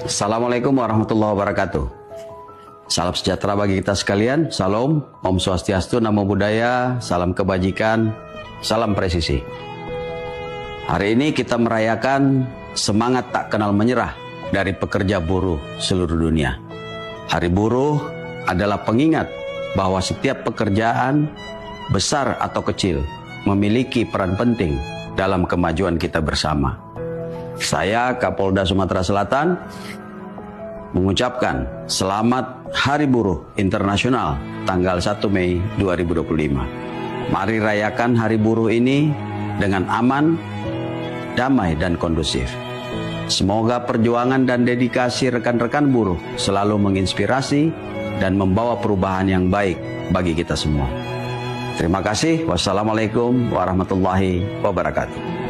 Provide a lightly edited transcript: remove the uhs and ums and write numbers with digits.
Assalamualaikum warahmatullahi wabarakatuh. Salam sejahtera bagi kita sekalian. Salam, Om Swastiastu, Namo Buddhaya, salam kebajikan, salam presisi. Hari ini kita merayakan semangat tak kenal menyerah dari pekerja buruh seluruh dunia. Hari Buruh adalah pengingat bahwa setiap pekerjaan, besar atau kecil, memiliki peran penting dalam kemajuan kita bersama. Saya, Kapolda Sumatera Selatan, mengucapkan selamat Hari Buruh Internasional tanggal 1 Mei 2025. Mari rayakan Hari Buruh ini dengan aman, damai, dan kondusif. Semoga perjuangan dan dedikasi rekan-rekan buruh selalu menginspirasi dan membawa perubahan yang baik bagi kita semua. Terima kasih. Wassalamualaikum warahmatullahi wabarakatuh.